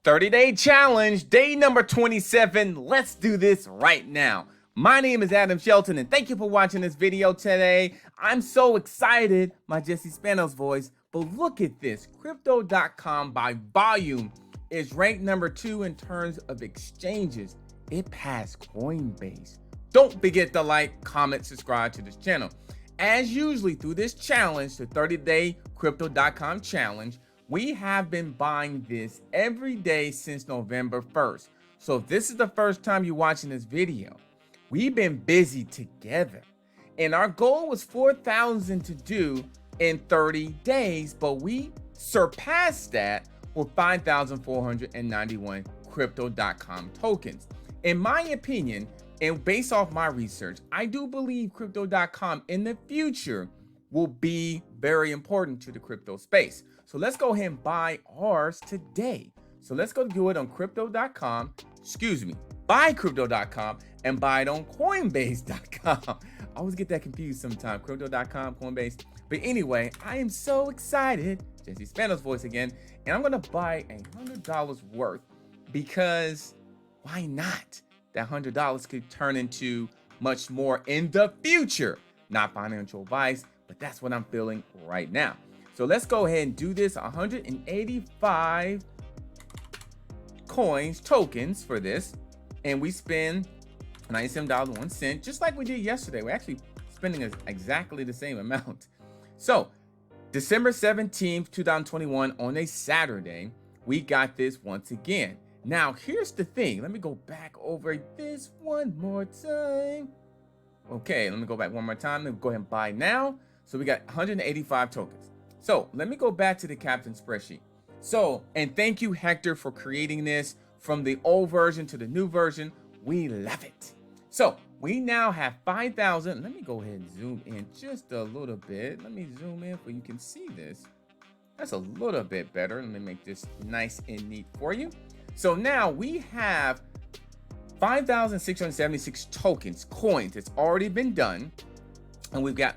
30-day challenge, day number 27. Let's do this right now. My name is Adam Shelton, and thank you for watching this video today. I'm so excited, my 𝐒-𝐂𝐸 voice, but look at this. Crypto.com by volume is ranked number 2 in terms of exchanges. It passed Coinbase. Don't forget to like, comment, subscribe to this channel. As usually through this challenge, the 30-day Crypto.com challenge, we have been buying this every day since November 1st. So if this is the first time you're watching this video, we've been busy together. And our goal was 4,000 to do in 30 days, but we surpassed that with 5,491 Crypto.com tokens. In my opinion, and based off my research, I do believe Crypto.com in the future will be very important to the crypto space. So let's go ahead and buy ours today. So let's go do it on Crypto.com, buy Crypto.com and buy it on Coinbase.com. I always get that confused sometimes, Crypto.com, Coinbase. But anyway, I am so excited, 𝐒-𝐸𝐸 voice again, and I'm gonna buy $100 worth because why not? That $100 could turn into much more in the future. Not financial advice, but that's what I'm feeling right now. So let's go ahead and do this. 185 tokens for this. And we spend $97.01, just like we did yesterday. We're actually spending exactly the same amount. So December 17th, 2021, on a Saturday, we got this once again. Now, here's the thing. Let me go back over this one more time. Okay, let me go back one more time. Let me go ahead and buy now. So we got 185 tokens. So let me go back to the Captain spreadsheet. So, and thank you, Hector, for creating this from the old version to the new version. We love it. So we now have 5,000. Let me go ahead and zoom in just a little bit. Let me zoom in so you can see this. That's a little bit better. Let me make this nice and neat for you. So now we have 5,676 tokens, coins. It's already been done. And we've got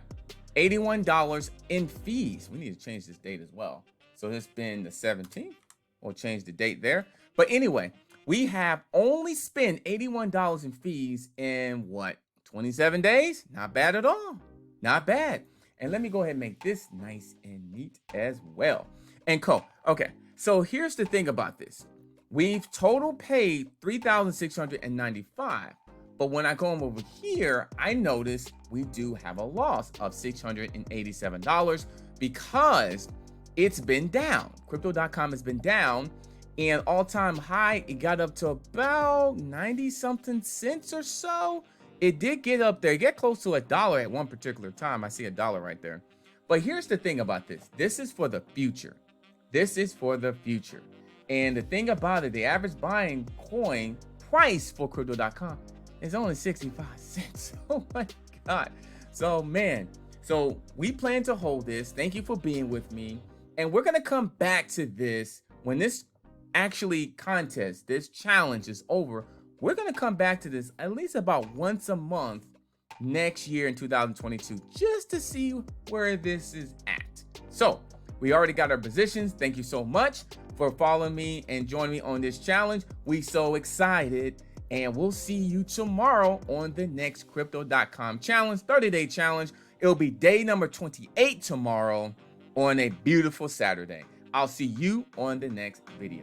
$81 in fees. We need to change this date as well. So it's been the 17th. We'll change the date there. But anyway, we have only spent $81 in fees in what? 27 days? Not bad at all. Not bad. And let me go ahead and make this nice and neat as well. And cool. Okay. So here's the thing about this. We've total paid $3,695, but when I go over here, I notice we do have a loss of $687 because it's been down. Crypto.com has been down, and all-time high, it got up to about 90-something cents or so. It did get up there, get close to $1 at one particular time. I see $1 right there. But here's the thing about this. This is for the future. This is for the future. And the thing about it, the average buying coin price for Crypto.com is only 65 cents. Oh my God. So man, so we plan to hold this. Thank you for being with me. And we're going to come back to this when this contest, this challenge is over. We're going to come back to this at least about once a month next year in 2022, just to see where this is at. So we already got our positions. Thank you so much for following me and joining me on this challenge. We so excited, and we'll see you tomorrow on the next Crypto.com challenge, 30-day challenge. It'll be day number 28 tomorrow on a beautiful Saturday. I'll see you on the next video.